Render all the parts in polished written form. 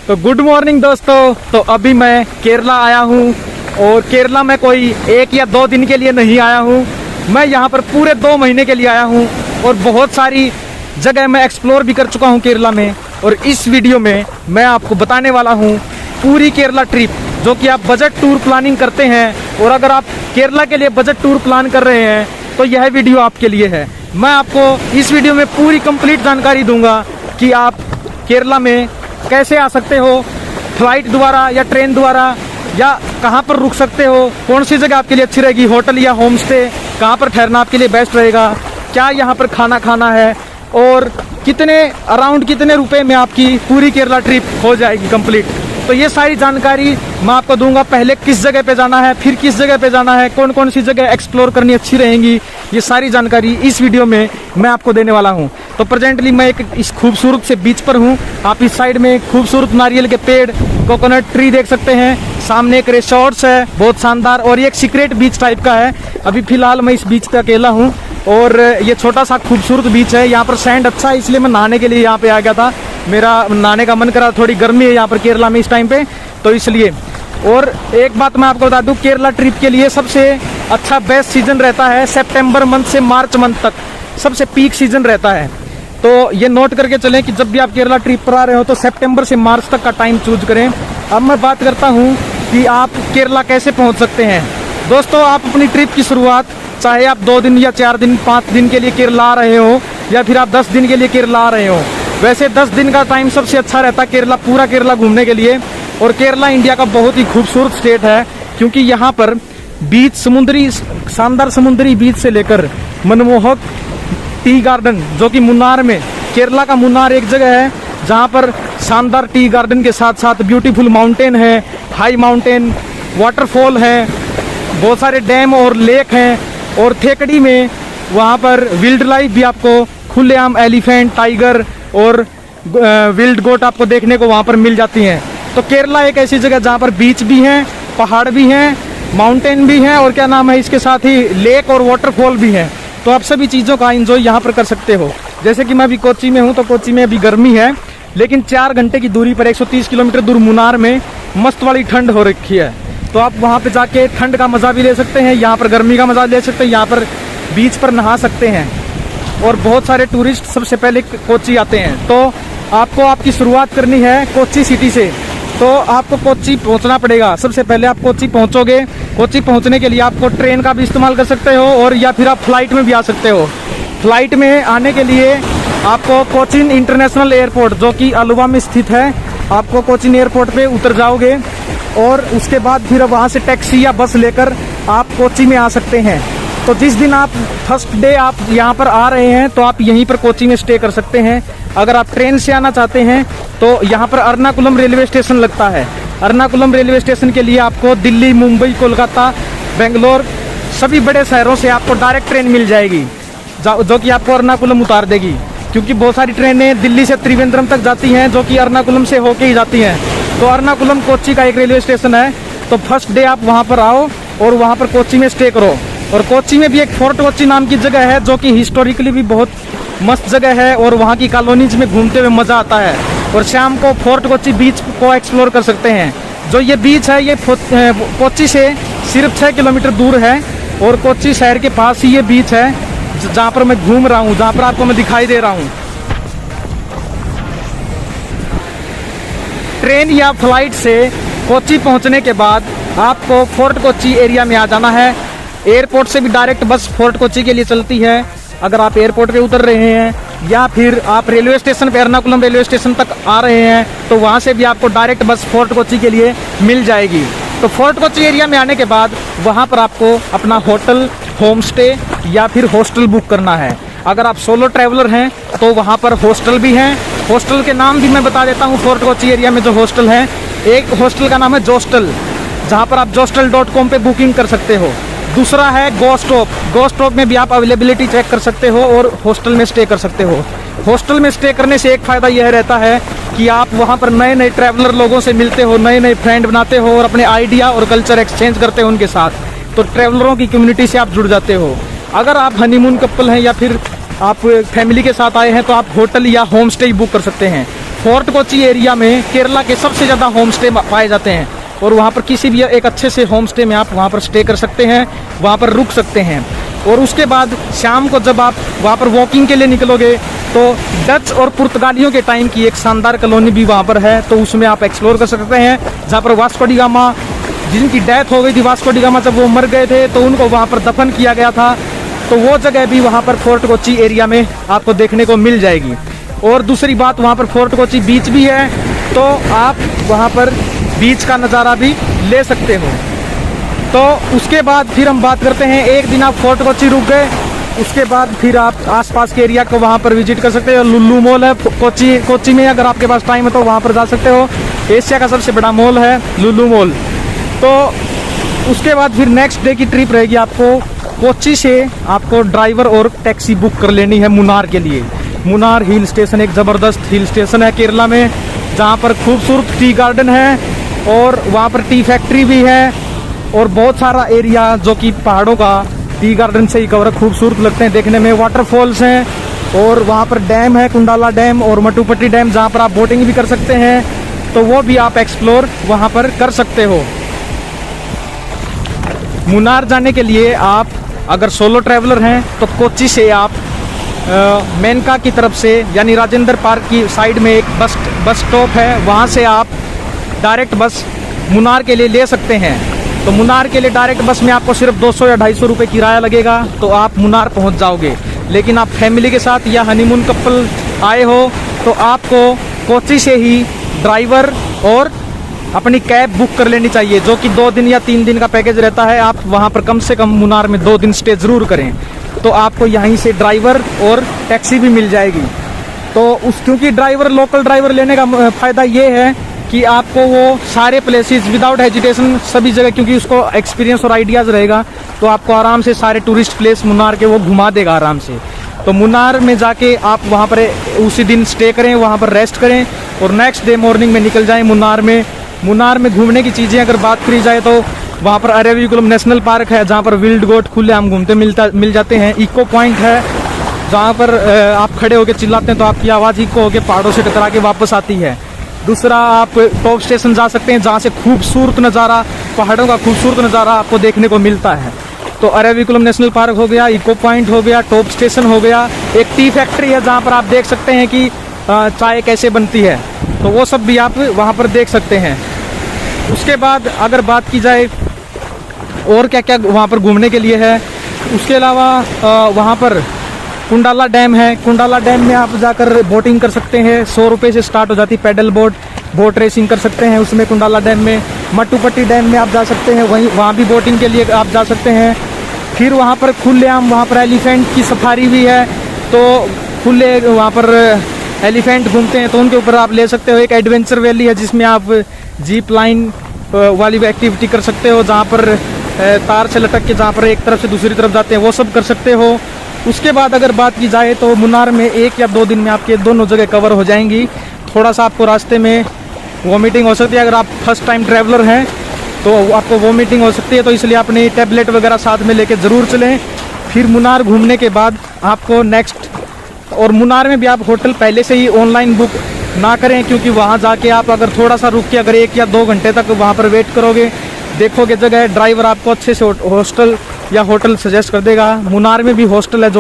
तो good morning दोस्तों। तो अभी मैं केरला आया हूँ और केरला में कोई 1 या 2 दिन के लिए नहीं आया हूँ, मैं यहाँ पर पूरे 2 महीने के लिए आया हूँ और बहुत सारी जगह मैं एक्सप्लोर भी कर चुका हूँ केरला में। और इस वीडियो में मैं आपको बताने वाला हूँ पूरी केरला ट्रिप, जो कि आप बजट टूर प्लानिंग करते हैं और अगर आप केरला के लिए बजट टूर प्लान कर रहे हैं तो यह वीडियो आपके लिए है। मैं आपको इस वीडियो में पूरी कंप्लीट जानकारी दूंगा कि आप केरला में कैसे आ सकते हो, फ्लाइट द्वारा या ट्रेन द्वारा, या कहाँ पर रुक सकते हो, कौन सी जगह आपके लिए अच्छी रहेगी, होटल या होम स्टे, कहाँ पर ठहरना आपके लिए बेस्ट रहेगा, क्या यहाँ पर खाना खाना है और कितने रुपए में आपकी पूरी केरला ट्रिप हो जाएगी कंप्लीट। तो ये सारी जानकारी मैं आपको दूंगा। पहले किस जगह पे जाना है, फिर किस जगह पे जाना है, कौन कौन सी जगह एक्सप्लोर करनी अच्छी रहेंगी, ये सारी जानकारी इस वीडियो में मैं आपको देने वाला हूँ। तो प्रेजेंटली मैं एक इस खूबसूरत से बीच पर हूँ। आप इस साइड में खूबसूरत नारियल के पेड़, कोकोनट ट्री देख सकते हैं। सामने एक रिसोर्ट्स है बहुत शानदार और ये एक सीक्रेट बीच टाइप का है। अभी फिलहाल मैं इस बीच पे अकेला हूँ और ये छोटा सा खूबसूरत बीच है। यहाँ पर सैंड अच्छा है, इसलिए मैं नहाने के लिए यहाँ पे आ गया था। मेरा नहाने का मन करा, थोड़ी गर्मी है यहाँ पर केरला में इस टाइम पे, तो इसलिए। और एक बात मैं आपको बता दूँ, केरला ट्रिप के लिए सबसे अच्छा बेस्ट सीजन रहता है सितंबर मंथ से मार्च मंथ तक, सबसे पीक सीजन रहता है। तो ये नोट करके चलें कि जब भी आप केरला ट्रिप पर आ रहे हो तो सितंबर से मार्च तक का टाइम चूज करें। अब मैं बात करता हूँ कि आप केरला कैसे पहुँच सकते हैं। दोस्तों, आप अपनी ट्रिप की शुरुआत, चाहे आप 2 दिन या 4 दिन 5 दिन के लिए केरला आ रहे हो या फिर आप 10 दिन के लिए केरला आ रहे हो, वैसे 10 दिन का टाइम सबसे अच्छा रहता है केरला, पूरा केरला घूमने के लिए। और केरला इंडिया का बहुत ही खूबसूरत स्टेट है, क्योंकि यहाँ पर बीच, शानदार समुद्री बीच से लेकर मनमोहक टी गार्डन, जो कि मुन्नार में, केरला का मुन्नार एक जगह है जहाँ पर शानदार टी गार्डन के साथ साथ ब्यूटीफुल माउंटेन है, हाई माउंटेन, वाटरफॉल है, बहुत सारे डैम और लेक हैं। और थेकड़ी में वहाँ पर विल्ड लाइफ भी आपको, खुलेआम एलिफेंट, टाइगर और विल्ड गोट आपको देखने को वहाँ पर मिल जाती हैं। तो केरला एक ऐसी जगह जहाँ पर बीच भी हैं, पहाड़ भी हैं, माउंटेन भी हैं और क्या नाम है, इसके साथ ही लेक और वाटरफॉल भी हैं। तो आप सभी चीज़ों का एंजॉय यहाँ पर कर सकते हो। जैसे कि मैं अभी कोच्चि में हूँ, तो कोच्चि में अभी गर्मी है, लेकिन 4 घंटे की दूरी पर 130 किलोमीटर दूर मुन्नार में मस्त वाली ठंड हो रखी है। तो आप वहाँ पे जाके ठंड का मज़ा भी ले सकते हैं, यहाँ पर गर्मी का मज़ा ले सकते हैं, यहाँ पर बीच पर नहा सकते हैं। और बहुत सारे टूरिस्ट सबसे पहले कोच्चि आते हैं। तो आपको आपकी शुरुआत करनी है कोच्चि सिटी से, तो आपको कोच्चि पहुंचना पड़ेगा। सबसे पहले आप कोच्चि पहुंचोगे। कोच्चि पहुंचने के लिए आपको ट्रेन का भी इस्तेमाल कर सकते हो और या फिर आप फ्लाइट में भी आ सकते हो। फ्लाइट में आने के लिए आपको कोचिन इंटरनेशनल एयरपोर्ट, जो कि अलुवा में स्थित है, आपको कोचिन एयरपोर्ट पे उतर जाओगे और उसके बाद फिर वहाँ से टैक्सी या बस लेकर आप कोच्चि में आ सकते हैं। तो जिस दिन आप फर्स्ट डे आप यहाँ पर आ रहे हैं तो आप यहीं पर कोच्चि में स्टे कर सकते हैं। अगर आप ट्रेन से आना चाहते हैं तो यहाँ पर एर्नाकुलम रेलवे स्टेशन लगता है। एर्नाकुलम रेलवे स्टेशन के लिए आपको दिल्ली, मुंबई, कोलकाता, बेंगलोर, सभी बड़े शहरों से आपको डायरेक्ट ट्रेन मिल जाएगी, जो कि आपको एर्नाकुलम उतार देगी। क्योंकि बहुत सारी ट्रेनें दिल्ली से त्रिवेंद्रम तक जाती हैं, जो कि एर्नाकुलम से होके ही जाती हैं। तो एर्नाकुलम कोच्चि का एक रेलवे स्टेशन है। तो फर्स्ट डे आप वहाँ पर आओ और वहाँ पर कोच्चि में स्टे करो। और कोच्चि में भी एक फोर्ट कोच्चि नाम की जगह है, जो कि हिस्टोरिकली भी बहुत मस्त जगह है और वहाँ की कॉलोनीज में घूमते हुए मज़ा आता है। और शाम को फोर्ट कोच्चि बीच को एक्सप्लोर कर सकते हैं। जो ये बीच है, ये कोच्चि से सिर्फ 6 किलोमीटर दूर है और कोच्चि शहर के पास ही ये बीच है जहाँ पर मैं घूम रहा हूँ, जहाँ पर आपको मैं दिखाई दे रहा हूँ। ट्रेन या फ्लाइट से कोच्चि पहुँचने के बाद आपको फोर्ट कोच्चि एरिया में आ जाना है। एयरपोर्ट से भी डायरेक्ट बस फोर्ट कोच्चि के लिए चलती है। अगर आप एयरपोर्ट पे उतर रहे हैं या फिर आप रेलवे स्टेशन पे, एर्नाकुलम रेलवे स्टेशन तक आ रहे हैं, तो वहाँ से भी आपको डायरेक्ट बस फोर्ट कोच्चि के लिए मिल जाएगी। तो फोर्ट कोच्चि एरिया में आने के बाद वहाँ पर आपको अपना होटल, होम स्टे या फिर हॉस्टल बुक करना है। अगर आप सोलो ट्रैवलर हैं तो वहाँ पर हॉस्टल भी हैं। हॉस्टल के नाम भी मैं बता देता हूँ। फोर्ट कोच्चि एरिया में जो हॉस्टल है, एक हॉस्टल का नाम है जोस्टल, जहाँ पर आप jostel.com पे बुकिंग कर सकते हो। दूसरा है गोस्टॉप। गोस्टॉप में भी आप अवेलेबिलिटी चेक कर सकते हो और हॉस्टल में स्टे कर सकते हो। हॉस्टल में स्टे करने से एक फ़ायदा यह रहता है कि आप वहाँ पर नए नए ट्रैवलर लोगों से मिलते हो, नए नए फ्रेंड बनाते हो और अपने आइडिया और कल्चर एक्सचेंज करते हो उनके साथ। तो ट्रैवलरों की कम्युनिटी से आप जुड़ जाते हो। अगर आप हनीमून कपल हैं या फिर आप फैमिली के साथ आए हैं तो आप होटल या होम स्टे बुक कर सकते हैं। फोर्ट कोची एरिया में केरला के सबसे ज़्यादा होम स्टे पाए जाते हैं और वहाँ पर किसी भी एक अच्छे से होम स्टे में आप वहाँ पर स्टे कर सकते हैं, वहाँ पर रुक सकते हैं। और उसके बाद शाम को जब आप वहाँ पर वॉकिंग के लिए निकलोगे तो डच और पुर्तगालियों के टाइम की एक शानदार कॉलोनी भी वहाँ पर है, तो उसमें आप एक्सप्लोर कर सकते हैं, जहाँ पर वास्को डी गामा, जिनकी डेथ हो गई थी, वास्को डी गामा जब वो मर गए थे तो उनको वहाँ पर दफन किया गया था, तो वो जगह भी वहाँ पर फोर्ट कोची एरिया में आपको देखने को मिल जाएगी। और दूसरी बात, वहाँ पर फोर्ट कोची बीच भी है, तो आप वहाँ पर बीच का नज़ारा भी ले सकते हो। तो उसके बाद फिर हम बात करते हैं, एक दिन आप फोर्ट कोची रुक गए, उसके बाद फिर आप आसपास के एरिया को वहाँ पर विजिट कर सकते हो। लुल्लू मॉल है कोची में, अगर आपके पास टाइम है तो वहाँ पर जा सकते हो। एशिया का सबसे बड़ा मॉल है लुल्लू मॉल। तो उसके बाद फिर नेक्स्ट डे की ट्रिप रहेगी, आपको कोची से आपको ड्राइवर और टैक्सी बुक कर लेनी है मुन्नार के लिए। मुन्नार हिल स्टेशन एक ज़बरदस्त हिल स्टेशन है केरला में, जहाँ पर खूबसूरत टी गार्डन है और वहाँ पर टी फैक्ट्री भी है और बहुत सारा एरिया जो कि पहाड़ों का टी गार्डन से ही कवर, खूबसूरत लगते हैं देखने में। वाटरफॉल्स हैं और वहाँ पर डैम है, कुंडाला डैम और मटुपट्टी डैम, जहाँ पर आप बोटिंग भी कर सकते हैं, तो वो भी आप एक्सप्लोर वहाँ पर कर सकते हो। मुन्नार जाने के लिए आप अगर सोलो ट्रैवलर हैं तो कोची से आप मेनका की तरफ से, यानी राजेंद्र पार्क की साइड में एक बस स्टॉप है, वहाँ से आप डायरेक्ट बस मुन्नार के लिए ले सकते हैं। तो मुन्नार के लिए डायरेक्ट बस में आपको सिर्फ 200 या 250 रुपये किराया लगेगा, तो आप मुन्नार पहुँच जाओगे। लेकिन आप फैमिली के साथ या हनीमून कपल आए हो तो आपको कोची से ही ड्राइवर और अपनी कैब बुक कर लेनी चाहिए, जो कि 2 दिन या 3 दिन का पैकेज रहता है। आप वहाँ पर कम से कम मुन्नार में 2 दिन स्टे ज़रूर करें, तो आपको यहीं से ड्राइवर और टैक्सी भी मिल जाएगी। तो क्योंकि लोकल ड्राइवर लेने का फ़ायदा ये है कि आपको वो सारे प्लेसेस विदाउट हेजिटेशन सभी जगह, क्योंकि उसको एक्सपीरियंस और आइडियाज़ रहेगा, तो आपको आराम से सारे टूरिस्ट प्लेस मुन्नार के वो घुमा देगा आराम से। तो मुन्नार में जाके आप वहाँ पर उसी दिन स्टे करें, वहाँ पर रेस्ट करें और नेक्स्ट डे मॉर्निंग में निकल जाएँ मुन्नार में। मुन्नार में घूमने की चीज़ें अगर बात करी जाए तो वहाँ पर अरेविकुलम नेशनल पार्क है, जहाँ पर विल्ड गोट खुलेआम घूमते मिल जाते हैं। इको पॉइंट है, जहाँ पर आप खड़े होकर चिल्लाते हैं तो आपकी आवाज़ इको होकर पहाड़ों से टकरा के वापस आती है। दूसरा, आप टॉप स्टेशन जा सकते हैं, जहाँ से खूबसूरत नज़ारा, पहाड़ों का खूबसूरत नज़ारा आपको देखने को मिलता है। तो अरेविकुलम नेशनल पार्क हो गया, इको पॉइंट हो गया, टॉप स्टेशन हो गया, एक टी फैक्ट्री है जहाँ पर आप देख सकते हैं कि चाय कैसे बनती है, तो वो सब भी आप वहाँ पर देख सकते हैं। उसके बाद अगर बात की जाए और क्या क्या वहाँ पर घूमने के लिए है, उसके अलावा वहाँ पर कुंडाला डैम है। कुंडाला डैम में आप जाकर बोटिंग कर सकते हैं, 100 रुपये से स्टार्ट हो जाती है। पैडल बोट रेसिंग कर सकते हैं उसमें कुंडाला डैम में। मटुपट्टी डैम में आप जा सकते हैं, वहाँ भी बोटिंग के लिए आप जा सकते हैं। फिर वहाँ पर खुलेआम वहाँ पर एलिफेंट की सफारी भी है, तो खुले वहाँ पर एलिफेंट घूमते हैं, तो उनके ऊपर आप ले सकते हो। एक एडवेंचर वैली है जिसमें आप जीप लाइन वाली एक्टिविटी कर सकते हो, जहाँ पर तार से लटक के जहाँ पर एक तरफ से दूसरी तरफ जाते हैं, वो सब कर सकते हो। उसके बाद अगर बात की जाए तो मुन्नार में 1 या 2 दिन में आपके दोनों जगह कवर हो जाएंगी। थोड़ा सा आपको रास्ते में वॉमिटिंग हो सकती है, अगर आप फर्स्ट टाइम ट्रैवलर हैं तो आपको वॉमिटिंग हो सकती है, तो इसलिए अपनी टैबलेट वगैरह साथ में लेके ज़रूर चलें। फिर मुन्नार घूमने के बाद आपको नेक्स्ट, और मुन्नार में भी आप होटल पहले से ही ऑनलाइन बुक ना करें, क्योंकि वहाँ जाके आप अगर थोड़ा सा रुक के अगर 1 या 2 घंटे तक वहाँ पर वेट करोगे, देखोगे जगह, ड्राइवर आपको अच्छे से हॉस्टल या होटल सजेस्ट कर देगा। मुन्नार में भी हॉस्टल है,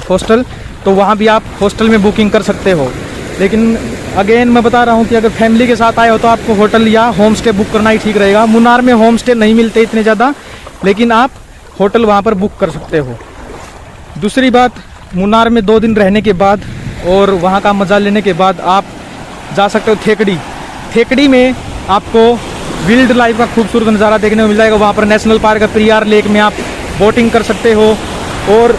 हॉस्टल, तो वहाँ भी आप हॉस्टल में बुकिंग कर सकते हो। लेकिन अगेन मैं बता रहा हूँ कि अगर फैमिली के साथ आए हो तो आपको होटल या होम स्टे बुक करना ही ठीक रहेगा। मुन्नार में होम स्टे नहीं मिलते इतने ज़्यादा, लेकिन आप होटल वहाँ पर बुक कर सकते हो। दूसरी बात, मुन्नार में 2 दिन रहने के बाद और वहाँ का मज़ा लेने के बाद आप जा सकते हो थेकड़ी। थेकड़ी में आपको विल्ड लाइफ का खूबसूरत नज़ारा देखने को मिल जाएगा। वहाँ पर नेशनल पार्क है, पेरियार लेक में आप बोटिंग कर सकते हो और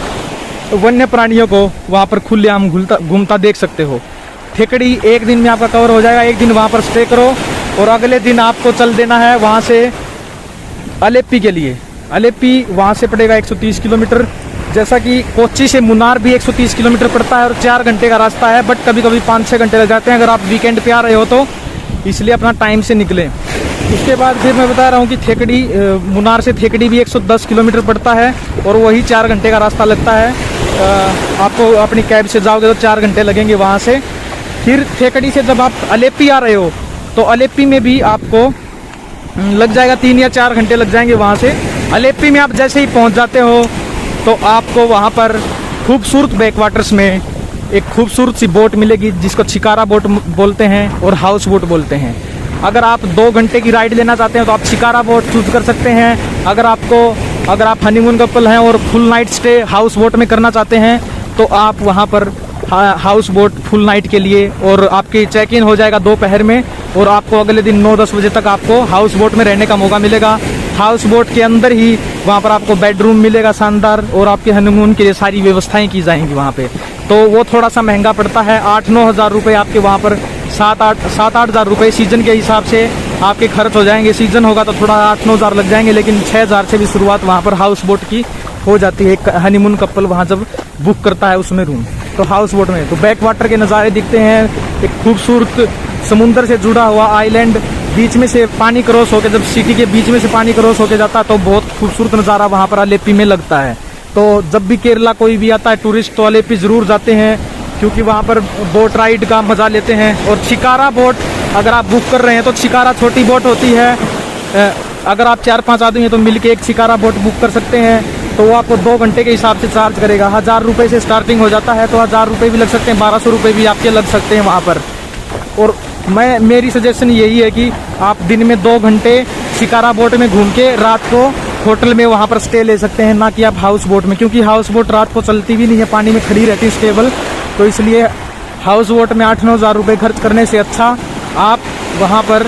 वन्य प्राणियों को वहाँ पर खुलेआम घूमता देख सकते हो। थेकड़ी 1 दिन में आपका कवर हो जाएगा। 1 दिन वहाँ पर स्टे करो और अगले दिन आपको चल देना है वहाँ से अलेप्पी के लिए। अलेप्पी वहाँ से पड़ेगा 130 किलोमीटर। जैसा कि कोच्चि से मुन्नार भी 130 किलोमीटर पड़ता है और 4 घंटे का रास्ता है, बट कभी कभी 5-6 घंटे लग जाते हैं अगर आप वीकेंड पे आ रहे हो तो, इसलिए अपना टाइम से निकलें। उसके बाद फिर मैं बता रहा हूँ कि थेकड़ी, मुन्नार से थेकड़ी भी 110 किलोमीटर पड़ता है और वही 4 घंटे का रास्ता लगता है। आपको अपनी कैब से जाओगे तो 4 घंटे लगेंगे वहाँ से। फिर थेकड़ी से जब आप अलेप्पी आ रहे हो तो अलेप्पी में भी आपको लग जाएगा 3 या 4 घंटे लग जाएंगे वहाँ से। अलेप्पी में आप जैसे ही पहुँच जाते हो तो आपको वहाँ पर खूबसूरत बैकवाटर्स में एक खूबसूरत सी बोट मिलेगी जिसको शिकारा बोट बोलते हैं और हाउस बोट बोलते हैं। अगर आप 2 घंटे की राइड लेना चाहते हैं तो आप शिकारा बोट चूज कर सकते हैं। अगर आप हनीमून कपल हैं और full night stay house boat में करना चाहते हैं तो आप वहाँ पर हाउस बोट फुल नाइट के लिए, और आपकी चेक इन हो जाएगा दोपहर में और आपको अगले दिन 9-10 बजे तक आपको हाउस बोट में रहने का मौका मिलेगा। हाउस बोट के अंदर ही वहाँ पर आपको बेडरूम मिलेगा शानदार, और आपके हनीमून के लिए सारी व्यवस्थाएं की जाएंगी वहाँ पे। तो वो थोड़ा सा महंगा पड़ता है, 8-9 हज़ार रुपये आपके वहाँ पर 7-8 हज़ार रुपये सीजन के हिसाब से आपके खर्च हो जाएंगे। सीजन होगा तो थोड़ा 8-9 हज़ार लग जाएंगे, लेकिन 6 हज़ार से भी शुरुआत वहाँ पर हाउस बोट की हो जाती है। एक हनीमून कपल वहाँ जब बुक करता है उसमें रूम, तो हाउस बोट में तो बैक वाटर के नज़ारे दिखते हैं। एक खूबसूरत समुंदर से जुड़ा हुआ आइलैंड, बीच में से पानी क्रॉस होकर, जब सिटी के बीच में से पानी क्रॉस होकर जाता है तो बहुत खूबसूरत नज़ारा वहाँ पर अलेप्पी में लगता है। तो जब भी केरला कोई भी आता है टूरिस्ट तो अलेप्पी ज़रूर जाते हैं, क्योंकि वहाँ पर बोट राइड का मज़ा लेते हैं। और शिकारा बोट अगर आप बुक कर रहे हैं तो शिकारा छोटी बोट होती है। अगर आप 4-5 आदमी हैं तो मिलके एक शिकारा बोट बुक कर सकते हैं, तो वो आपको 2 घंटे के हिसाब से चार्ज करेगा। 1000 रुपये से स्टार्टिंग हो जाता है, तो 1000 रुपये भी लग सकते हैं, 1200 रुपये भी आपके लग सकते हैं वहाँ पर। और मेरी सजेशन यही है कि आप दिन में 2 घंटे शिकारा बोट में घूम के रात को होटल में वहाँ पर स्टे ले सकते हैं, ना कि आप हाउस बोट में, क्योंकि हाउस बोट रात को चलती भी नहीं है, पानी में खड़ी रहती है स्टेबल। तो इसलिए हाउस बोट में 8-9 हज़ार रुपये खर्च करने से अच्छा आप वहाँ पर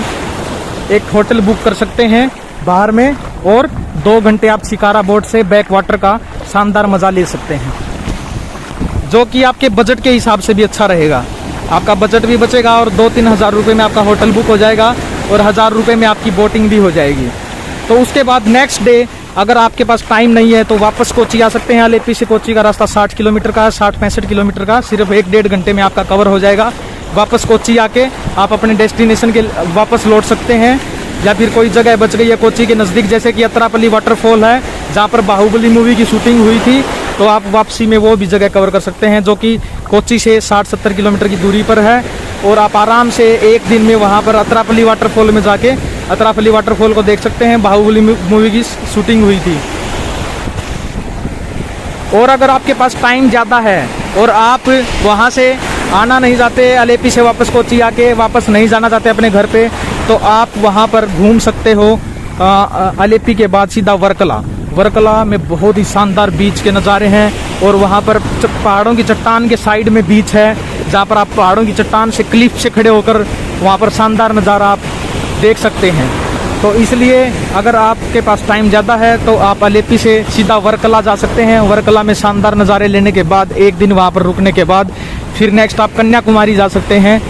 एक होटल बुक कर सकते हैं बाहर में, और 2 घंटे आप शिकारा बोट से बैक वाटर का शानदार मज़ा ले सकते हैं, जो कि आपके बजट के हिसाब से भी अच्छा रहेगा। आपका बजट भी बचेगा और 2-3 हज़ार रुपये में आपका होटल बुक हो जाएगा और 1000 रुपये में आपकी बोटिंग भी हो जाएगी। तो उसके बाद नेक्स्ट डे अगर आपके पास टाइम नहीं है तो वापस कोच्चि आ सकते हैं। अलेप्पी से कोच्चि का रास्ता 60 किलोमीटर का है, 60-65 किलोमीटर का, सिर्फ 1-1.5 घंटे में आपका कवर हो जाएगा। वापस कोच्चि आके आप अपने डेस्टिनेशन के वापस लौट सकते हैं, या फिर कोई जगह बच गई है कोच्चि के नज़दीक, जैसे कि अतरापल्ली वाटरफॉल है जहाँ पर बाहुबली मूवी की शूटिंग हुई थी, तो आप वापसी में वो भी जगह कवर कर सकते हैं, जो कि कोच्चि से 60-70 किलोमीटर की दूरी पर है। और आप आराम से एक दिन में वहाँ पर अतरापल्ली वाटरफॉल में जाके अतरापल्ली वाटरफॉल को देख सकते हैं, बाहुबली मूवी की शूटिंग हुई थी। और अगर आपके पास टाइम ज़्यादा है और आप वहाँ से आना नहीं चाहते, अलेप्पी से वापस कोच्चि आके वापस नहीं जाना चाहते अपने घर पे, तो आप वहाँ पर घूम सकते हो। अलेप्पी के बाद सीधा वर्कला में बहुत ही शानदार बीच के नज़ारे हैं, और वहाँ पर पहाड़ों की चट्टान के साइड में बीच है, जहाँ पर आप पहाड़ों की चट्टान से क्लिफ से खड़े होकर वहाँ पर शानदार नज़ारा आप देख सकते हैं। तो इसलिए अगर आपके पास टाइम ज़्यादा है तो आप अलेप्पी से सीधा वर्कला जा सकते हैं। वर्कला में शानदार नज़ारे लेने के बाद एक दिन वहाँ पर रुकने के बाद फिर नेक्स्ट आप कन्याकुमारी जा सकते हैं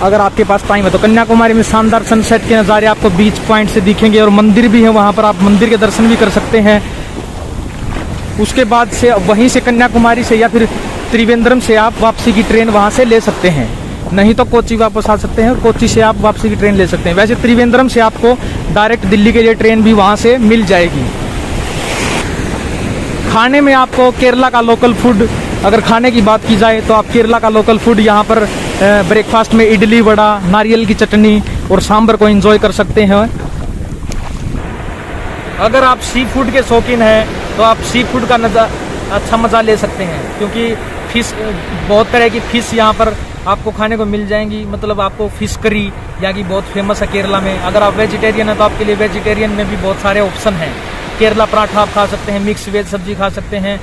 अगर आपके पास टाइम है। तो कन्याकुमारी में शानदार सनसेट के नज़ारे आपको बीच पॉइंट से दिखेंगे, और मंदिर भी है वहाँ पर, आप मंदिर के दर्शन भी कर सकते हैं। उसके बाद से वहीं से कन्याकुमारी से या फिर त्रिवेंद्रम से आप वापसी की ट्रेन वहाँ से ले सकते हैं, नहीं तो कोच्चि वापस आ सकते हैं और कोच्चि से आप वापसी की ट्रेन ले सकते हैं। वैसे त्रिवेंद्रम से आपको डायरेक्ट दिल्ली के लिए ट्रेन भी वहाँ से मिल जाएगी। खाने में आपको केरला का लोकल फूड, अगर खाने की बात की जाए तो आप केरला का लोकल फूड यहाँ पर ब्रेकफास्ट में इडली वड़ा, नारियल की चटनी और सांभर को एंजॉय कर सकते हैं। अगर आप सी फूड के शौकीन हैं तो आप सी फूड का अच्छा मज़ा ले सकते हैं, क्योंकि फिश, बहुत तरह की फ़िश यहाँ पर आपको खाने को मिल जाएंगी। मतलब आपको फ़िश करी यहाँ की बहुत फेमस है केरला में। अगर आप वेजिटेरियन हैं तो आपके लिए वेजिटेरियन में भी बहुत सारे ऑप्शन हैं। केरला पराठा आप खा सकते हैं, मिक्स वेज सब्जी खा सकते हैं,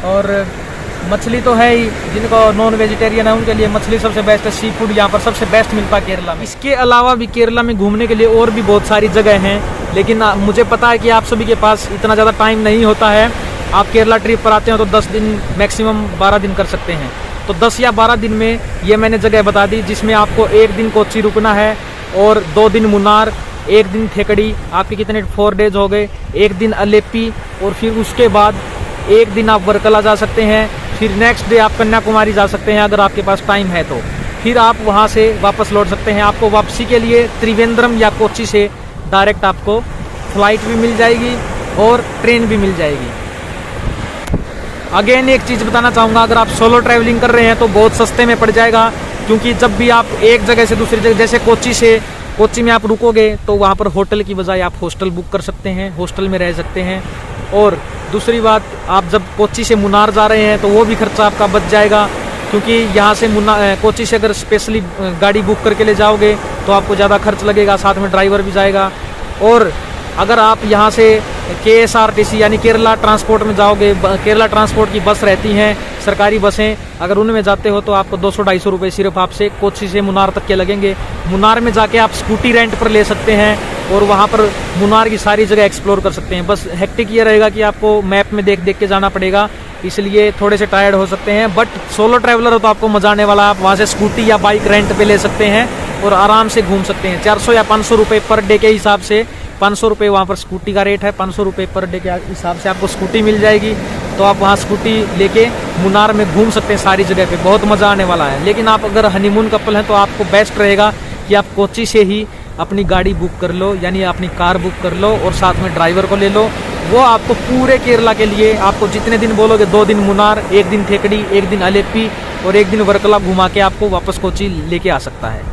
और मछली तो है ही, जिनको नॉन वेजिटेरियन है उनके लिए मछली सबसे बेस्ट है। सी फूड यहाँ पर सबसे बेस्ट मिलता है केरला में। इसके अलावा भी केरला में घूमने के लिए और भी बहुत सारी जगह हैं, लेकिन मुझे पता है कि आप सभी के पास इतना ज़्यादा टाइम नहीं होता है। आप केरला ट्रिप पर आते हो तो 10 दिन मैक्सिमम 12 दिन कर सकते हैं। तो 10 या 12 दिन में ये मैंने जगह बता दी, जिसमें आपको एक दिन कोच्चि रुकना है और 2 दिन मुन्नार, एक दिन थेकड़ी, आपके कितने 4 डेज हो गए, एक दिन अलेप्पी, और फिर उसके बाद एक दिन आप वर्कला जा सकते हैं। फिर नेक्स्ट डे आप कन्याकुमारी जा सकते हैं अगर आपके पास टाइम है तो। फिर आप वहाँ से वापस लौट सकते हैं। आपको वापसी के लिए त्रिवेंद्रम या कोच्चि से डायरेक्ट आपको फ्लाइट भी मिल जाएगी और ट्रेन भी मिल जाएगी। अगेन एक चीज़ बताना चाहूँगा, अगर आप सोलो ट्रैवलिंग कर रहे हैं तो बहुत सस्ते में पड़ जाएगा। क्योंकि जब भी आप एक जगह से दूसरी जगह, जैसे कोच्चि में आप रुकोगे तो वहाँ पर होटल की बजाय आप हॉस्टल बुक कर सकते हैं, हॉस्टल में रह सकते हैं। और दूसरी बात, आप जब कोच्चि से मुन्नार जा रहे हैं तो वो भी खर्चा आपका बच जाएगा, क्योंकि यहाँ से कोच्चि से अगर स्पेशली गाड़ी बुक करके ले जाओगे तो आपको ज़्यादा खर्च लगेगा, साथ में ड्राइवर भी जाएगा। और अगर आप यहाँ से KSRTC यानी केरला ट्रांसपोर्ट में जाओगे, केरला ट्रांसपोर्ट की बस रहती हैं, सरकारी बसें, अगर उनमें जाते हो तो आपको 200-250 रुपये सिर्फ आपसे कोच्चि से मुन्नार तक के लगेंगे। मुन्नार में जाके आप स्कूटी रेंट पर ले सकते हैं और वहाँ पर मुन्नार की सारी जगह एक्सप्लोर कर सकते हैं। बस हेक्टिक ये रहेगा कि आपको मैप में देख देख के जाना पड़ेगा, इसलिए थोड़े से टायर्ड हो सकते हैं। बट सोलो ट्रैवलर हो तो आपको मजा आने वाला है। आप वहाँ से स्कूटी या बाइक रेंट पे ले सकते हैं और आराम से घूम सकते हैं। 400 या 500 रुपये पर डे के हिसाब से, 500 रुपये वहाँ पर स्कूटी का रेट है, 500 रुपये पर डे के हिसाब से आपको स्कूटी मिल जाएगी। तो आप वहाँ स्कूटी लेके मुन्नार में घूम सकते हैं सारी जगह पे, बहुत मज़ा आने वाला है। लेकिन आप अगर हनीमून कपल हैं तो आपको बेस्ट रहेगा कि आप कोच्चि से ही अपनी गाड़ी बुक कर लो, यानी अपनी कार बुक कर लो और साथ में ड्राइवर को ले लो। वो आपको पूरे केरला के लिए, आपको जितने दिन बोलोगे, 2 दिन मुन्नार, 1 दिन थेकड़ी, 1 दिन अलेप्पी और 1 दिन वर्कला घुमा के आपको वापस कोच्चि लेके आ सकता है।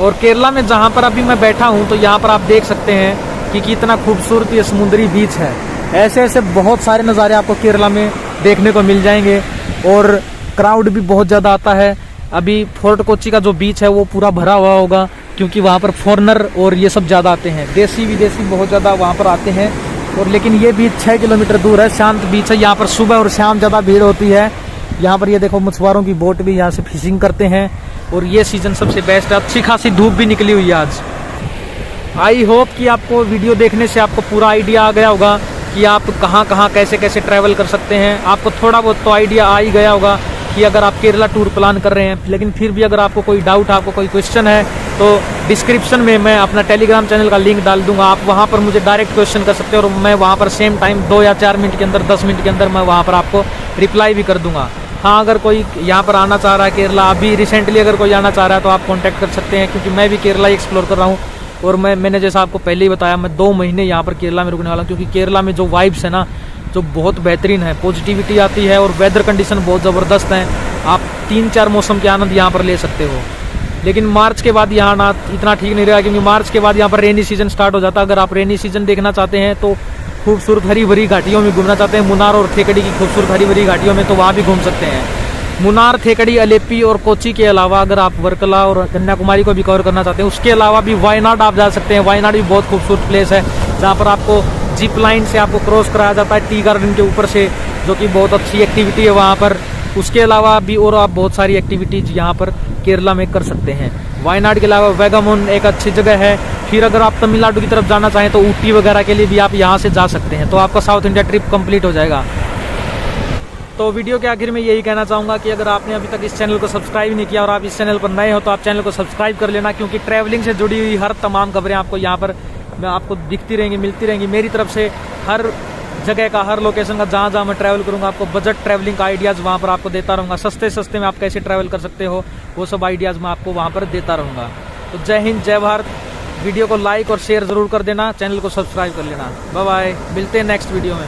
और केरला में जहाँ पर अभी मैं बैठा हूँ तो यहाँ पर आप देख सकते हैं कि कितना खूबसूरत ये समुद्री बीच है। ऐसे ऐसे बहुत सारे नज़ारे आपको केरला में देखने को मिल जाएंगे और क्राउड भी बहुत ज़्यादा आता है। अभी फोर्ट कोच्चि का जो बीच है वो पूरा भरा हुआ होगा, क्योंकि वहाँ पर फॉरेनर और ये सब ज़्यादा आते हैं, देसी विदेशी बहुत ज़्यादा वहाँ पर आते हैं। और लेकिन ये बीच 6 किलोमीटर दूर है, शांत बीच है। यहाँ पर सुबह और शाम ज़्यादा भीड़ होती है। यहाँ पर ये देखो, मछुआरों की बोट भी यहाँ से फिशिंग करते हैं और ये सीज़न सबसे बेस्ट है। अच्छी खासी धूप भी निकली हुई है आज। आई होप कि आपको वीडियो देखने से आपको पूरा आइडिया आ गया होगा कि आप कहाँ कहाँ कैसे कैसे ट्रैवल कर सकते हैं। आपको थोड़ा बहुत तो आइडिया आ ही गया होगा कि अगर आप केरला टूर प्लान कर रहे हैं। लेकिन फिर भी अगर आपको कोई डाउट, आपको कोई क्वेश्चन है तो डिस्क्रिप्शन में मैं अपना टेलीग्राम चैनल का लिंक डाल दूंगा। आप वहाँ पर मुझे डायरेक्ट क्वेश्चन कर सकते हो और मैं वहाँ पर सेम टाइम 2 या 4 मिनट के अंदर, 10 मिनट के अंदर मैं वहाँ पर आपको रिप्लाई भी कर दूंगा। हाँ, अगर कोई यहाँ पर आना चाह रहा है केरला, अभी रिसेंटली अगर कोई आना चाह रहा है तो आप कांटेक्ट कर सकते हैं, क्योंकि मैं भी केरला ही एक्सप्लोर कर रहा हूँ। और मैंने जैसा आपको पहले ही बताया, मैं 2 महीने यहाँ पर केरला में रुकने वाला हूँ, क्योंकि केरला में जो वाइब्स है ना, जो बहुत बेहतरीन है, पॉजिटिविटी आती है और वेदर कंडीशन बहुत ज़बरदस्त है। आप 3-4 मौसम के आनंद यहाँ पर ले सकते हो। लेकिन मार्च के बाद यहाँ ना इतना ठीक नहीं रहेगा, क्योंकि मार्च के बाद यहाँ पर रेनी सीजन स्टार्ट हो जाता है। अगर आप रेनी सीजन देखना चाहते हैं तो खूबसूरत हरी भरी घाटियों में घूमना चाहते हैं, मुन्नार और थेकड़ी की खूबसूरत हरी भरी घाटियों में, तो वहाँ भी घूम सकते हैं। मुन्नार, थेकड़ी, अलेप्पी और कोच्चि के अलावा अगर आप वर्कला और कन्याकुमारी को भी कवर करना चाहते हैं, उसके अलावा भी वायनाड आप जा सकते हैं। वायनाड भी बहुत खूबसूरत प्लेस है, जहाँ पर आपको जिप लाइन से आपको क्रॉस कराया जाता है टी गार्डन के ऊपर से, जो कि बहुत अच्छी एक्टिविटी है वहाँ पर। उसके अलावा भी और आप बहुत सारी एक्टिविटीज यहाँ पर केरला में कर सकते हैं। वायनाड के अलावा वेगामुन एक अच्छी जगह है। फिर अगर आप तमिलनाडु की तरफ जाना चाहें तो ऊटी वगैरह के लिए भी आप यहाँ से जा सकते हैं, तो आपका साउथ इंडिया ट्रिप कंप्लीट हो जाएगा। तो वीडियो के आखिर में यही कहना चाहूँगा कि अगर आपने अभी तक इस चैनल को सब्सक्राइब नहीं किया और आप इस चैनल पर नए हो तो आप चैनल को सब्सक्राइब कर लेना, क्योंकि ट्रैवलिंग से जुड़ी हुई हर तमाम खबरें आपको यहाँ पर मैं आपको दिखती रहेंगी, मिलती रहेंगी। मेरी तरफ से हर जगह का, हर लोकेशन का, जहाँ जहाँ मैं ट्रैवल करूँगा, आपको बजट ट्रैवलिंग का आइडियाज़ वहाँ पर आपको देता रहूँगा। सस्ते सस्ते में आप कैसे ट्रैवल कर सकते हो वो सब आइडियाज़ मैं आपको वहाँ पर देता रहूँगा। तो जय हिंद, जय भारत। वीडियो को लाइक और शेयर ज़रूर कर देना, चैनल को सब्सक्राइब कर लेना। बाय बाय, मिलते हैं नेक्स्ट वीडियो में।